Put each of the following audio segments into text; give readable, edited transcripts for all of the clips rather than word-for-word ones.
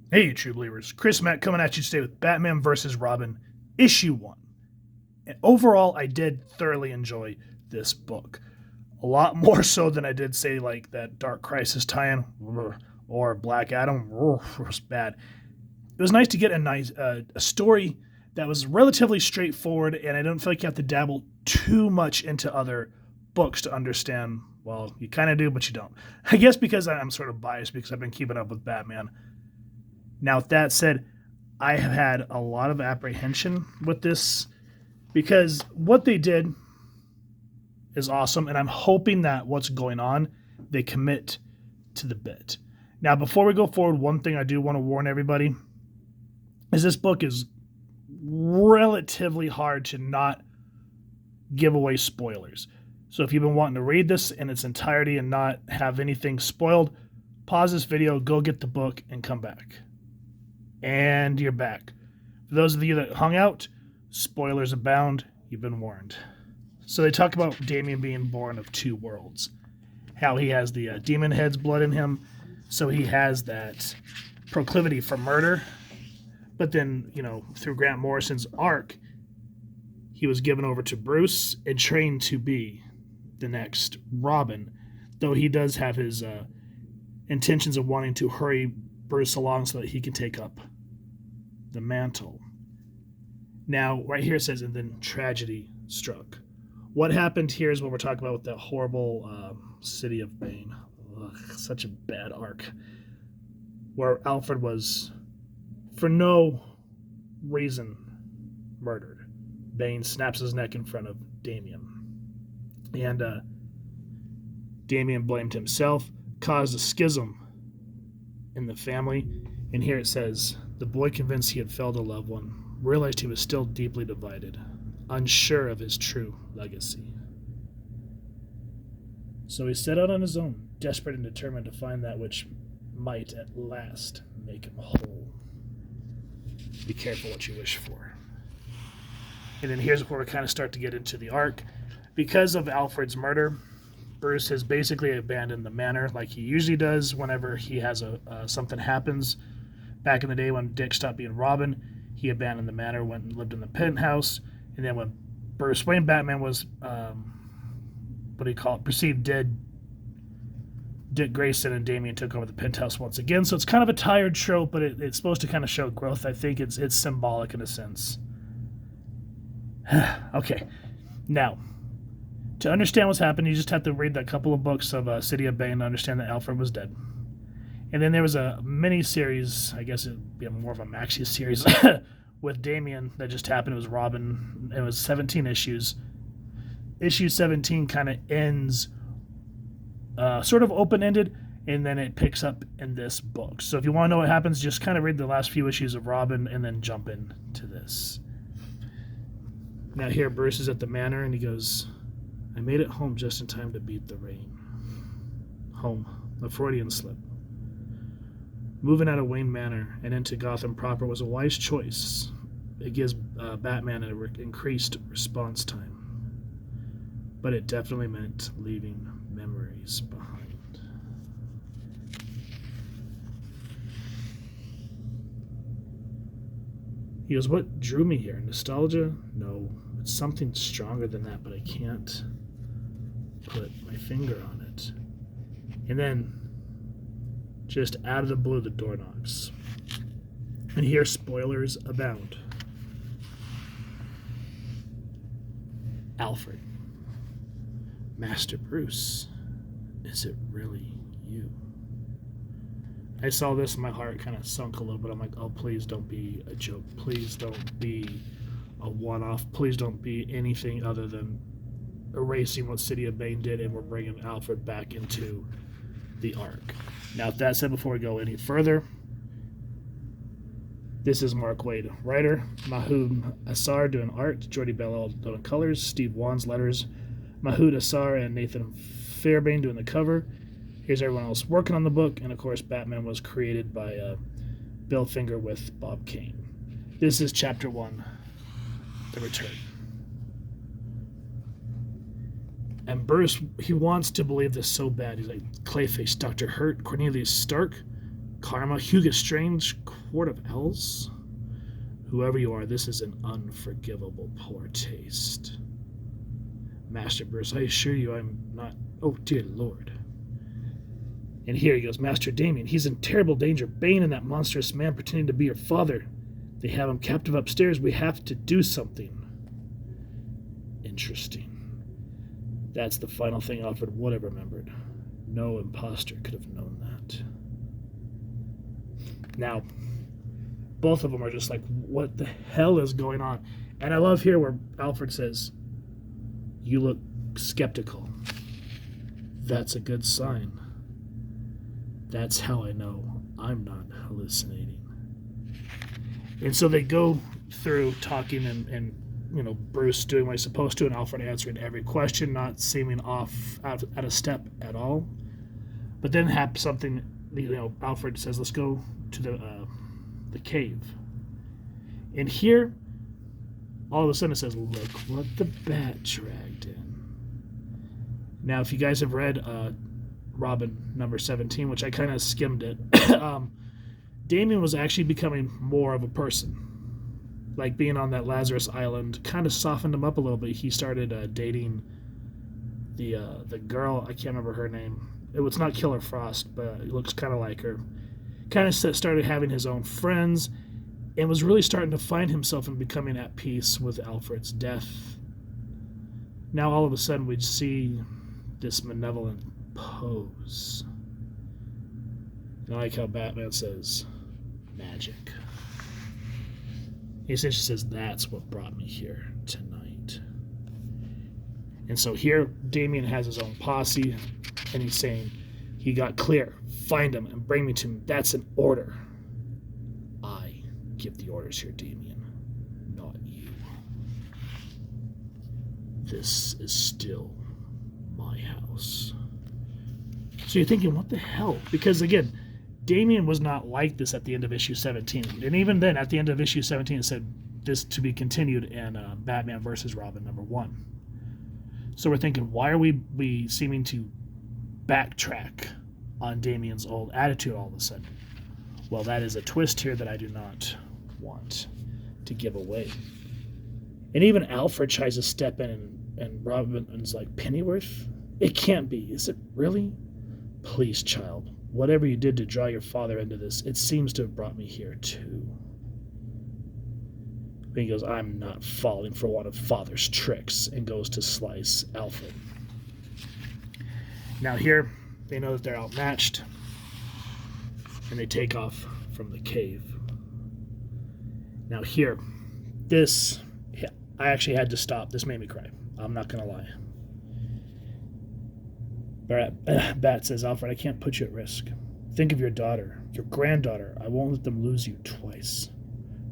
Hey, true believers. Chris Mack coming at you today with Batman vs. Robin, Issue 1. And overall, I did thoroughly enjoy this book. A lot more so than I did, say, like that Dark Crisis tie-in or Black Adam was bad. It was nice to get a story that was relatively straightforward, and I don't feel like you have to dabble too much into other books to understand. Well, you kind of do, but you don't. I guess because I'm sort of biased because I've been keeping up with Batman. Now, with that said, I have had a lot of apprehension with this because what they did is awesome, and I'm hoping that what's going on, they commit to the bit. Now, before we go forward, one thing I do want to warn everybody is this book is relatively hard to not give away spoilers. So if you've been wanting to read this in its entirety and not have anything spoiled, pause this video, go get the book, and come back. And you're back. For those of you that hung out, spoilers abound. You've been warned. So they talk about Damian being born of two worlds. How he has the demon head's blood in him, so he has that proclivity for murder. But then, through Grant Morrison's arc, he was given over to Bruce and trained to be the next Robin, though he does have his intentions of wanting to hurry Bruce along so that he can take up the mantle. Now, right here it says, and then tragedy struck. What happened here is what we're talking about with that horrible city of Bane. Ugh, such a bad arc. Where Alfred was, for no reason, murdered. Bane snaps his neck in front of Damian. And Damian blamed himself, caused a schism in the family. And here it says, the boy, convinced he had failed a loved one, realized he was still deeply divided, unsure of his true legacy. So he set out on his own, desperate and determined to find that which might at last make him whole. Be careful what you wish for. And then here's where we kind of start to get into the arc. Because of Alfred's murder, Bruce has basically abandoned the manor like he usually does whenever he has something happens. Back in the day when Dick stopped being Robin, he abandoned the manor, went and lived in the penthouse. And then when Bruce Wayne Batman was, perceived dead, Dick Grayson and Damian took over the penthouse once again. So it's kind of a tired trope, but it's supposed to kind of show growth. I think it's symbolic in a sense. Okay, now, to understand what's happened, you just have to read that couple of books of City of Bane to understand that Alfred was dead. And then there was a mini-series, I guess it would be more of a maxi series, with Damian that just happened. It was Robin. It was 17 issues. Issue 17 kind of ends sort of open-ended, and then it picks up in this book. So if you want to know what happens, just kind of read the last few issues of Robin and then jump into this. Now here, Bruce is at the manor, and he goes, I made it home just in time to beat the rain. Home, a Freudian slip. Moving out of Wayne Manor and into Gotham proper was a wise choice. It gives Batman an increased response time. But it definitely meant leaving memories behind. He goes, what drew me here? Nostalgia? No, it's something stronger than that, but I can't put my finger on it. And then, just out of the blue, the door knocks. And here, spoilers abound. Alfred. Master Bruce, is it really you? I saw this and my heart kind of sunk a little bit. I'm like, oh, please don't be a joke. Please don't be a one-off. Please don't be anything other than erasing what City of Bane did, and we're bringing Alfred back into the arc. Now, with that said, before we go any further, this is Mark Waid, writer, Mahmud Asrar doing art, Jordi Bellal doing colors, Steve Wan's letters, Mahmud Asrar and Nathan Fairbairn doing the cover. Here's everyone else working on the book, and of course, Batman was created by Bill Finger with Bob Kane. This is Chapter 1, The Return. And Bruce, he wants to believe this so bad. He's like, Clayface, Dr. Hurt, Cornelius Stark. Karma, Hugo Strange, Court of Elves. Whoever you are, this is an unforgivable poor taste. Master Bruce, I assure you I'm not... Oh, dear Lord. And here he goes, Master Damian, he's in terrible danger. Bane and that monstrous man pretending to be your father. They have him captive upstairs. We have to do something. Interesting. That's the final thing Alfred would have remembered. No imposter could have known that. Now, both of them are just like, what the hell is going on? And I love here where Alfred says, you look skeptical. That's a good sign. That's how I know I'm not hallucinating. And so they go through talking and you know, Bruce doing what he's supposed to and Alfred answering every question, not seeming off out of step at all. But then something, you know, Alfred says, let's go to the cave. And here, all of a sudden it says, look what the bat dragged in. Now, if you guys have read Robin number 17, which I kind of skimmed it, Damian was actually becoming more of a person. Like being on that Lazarus Island kind of softened him up a little bit. He started dating the girl, I can't remember her name. It was not Killer Frost, but it looks kind of like her. Kind of started having his own friends and was really starting to find himself and becoming at peace with Alfred's death. Now all of a sudden we'd see this malevolent pose. And I like how Batman says, magic. He essentially says, that's what brought me here tonight. And so here, Damian has his own posse, and he's saying, he got clear. Find him and bring me to him. That's an order. I give the orders here, Damian, not you. This is still my house. So you're thinking, what the hell? Because again, Damian was not like this at the end of issue 17. And even then, at the end of issue 17, it said this to be continued in Batman vs. Robin number 1. So we're thinking, why are we seeming to backtrack on Damian's old attitude all of a sudden? Well, that is a twist here that I do not want to give away. And even Alfred tries to step in and Robin's like, Pennyworth? It can't be. Is it really? Please, child. Whatever you did to draw your father into this, it seems to have brought me here too. And he goes, I'm not falling for one of father's tricks, and goes to slice Alfred. Now here, they know that they're outmatched, and they take off from the cave. Now here, this, I actually had to stop. This made me cry. I'm not going to lie. Bat says, Alfred, I can't put you at risk. Think of your daughter, your granddaughter. I won't let them lose you twice.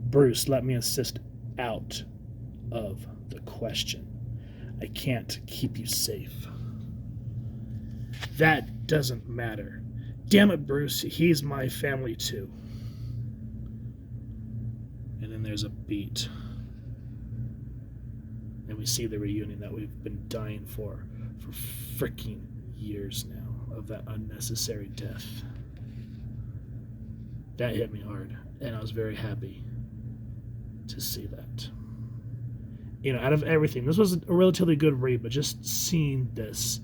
Bruce, let me assist out of the question. I can't keep you safe. That doesn't matter. Damn it, Bruce, he's my family too. And then there's a beat. And we see the reunion that we've been dying for freaking years now of that unnecessary death. That hit me hard, and I was very happy to see that. You know, out of everything, this was a relatively good read, but just seeing this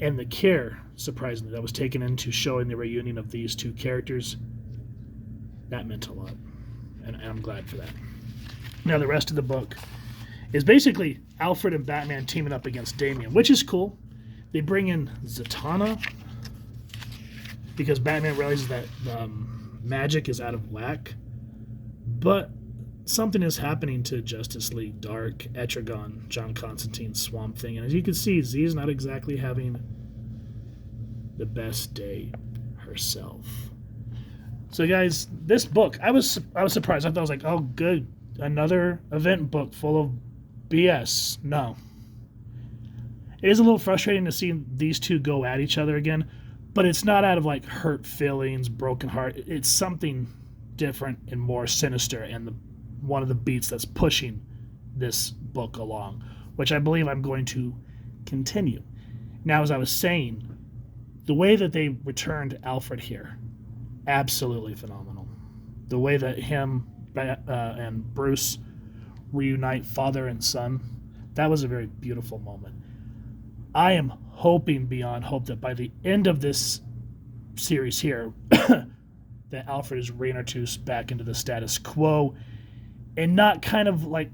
and the care, surprisingly, that was taken into showing the reunion of these two characters, that meant a lot, and I'm glad for that. Now, the rest of the book is basically Alfred and Batman teaming up against Damian, which is cool. They bring in Zatanna because Batman realizes that magic is out of whack. But something is happening to Justice League, Dark, Etrigan, John Constantine, Swamp Thing. And as you can see, Z's not exactly having the best day herself. So guys, this book, I was surprised. I thought I was like, oh good, another event book full of BS. No. It is a little frustrating to see these two go at each other again, but it's not out of like hurt feelings, broken heart. It's something different and more sinister, and one of the beats that's pushing this book along, which I believe I'm going to continue. Now, as I was saying, the way that they returned Alfred here absolutely phenomenal. The way that him and Bruce reunite father and son, that was a very beautiful moment. I am hoping beyond hope that by the end of this series here, that Alfred is reintroduced back into the status quo, and not kind of like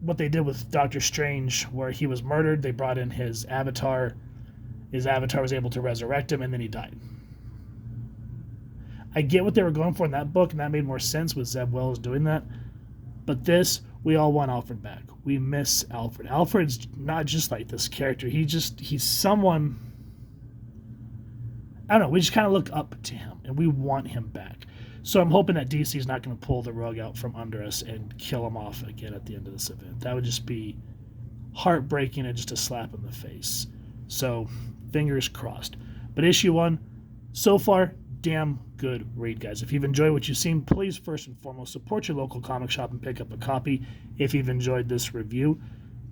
what they did with Doctor Strange, where he was murdered, they brought in his avatar was able to resurrect him, and then he died. I get what they were going for in that book, and that made more sense with Zeb Wells doing that. But this, we all want Alfred back. We miss Alfred. Alfred's not just like this character. He's someone, I don't know, we just kind of look up to him, and we want him back. So I'm hoping that DC is not going to pull the rug out from under us and kill him off again at the end of this event. That would just be heartbreaking and just a slap in the face. So fingers crossed. But issue 1, so far, damn good read, guys. If you've enjoyed what you've seen, please first and foremost support your local comic shop and pick up a copy. If you've enjoyed this review,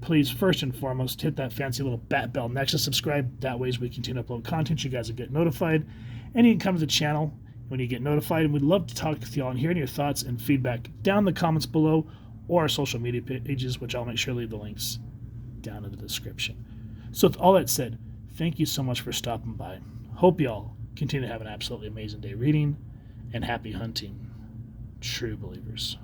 please first and foremost hit that fancy little bat bell next to subscribe. That way as we continue to upload content, you guys will get notified. And you can come to the channel when you get notified, and we'd love to talk with y'all and hearing your thoughts and feedback down in the comments below, or our social media pages, which I'll make sure to leave the links down in the description. So with all that said, thank you so much for stopping by. Hope y'all continue to have an absolutely amazing day reading, and happy hunting, true believers.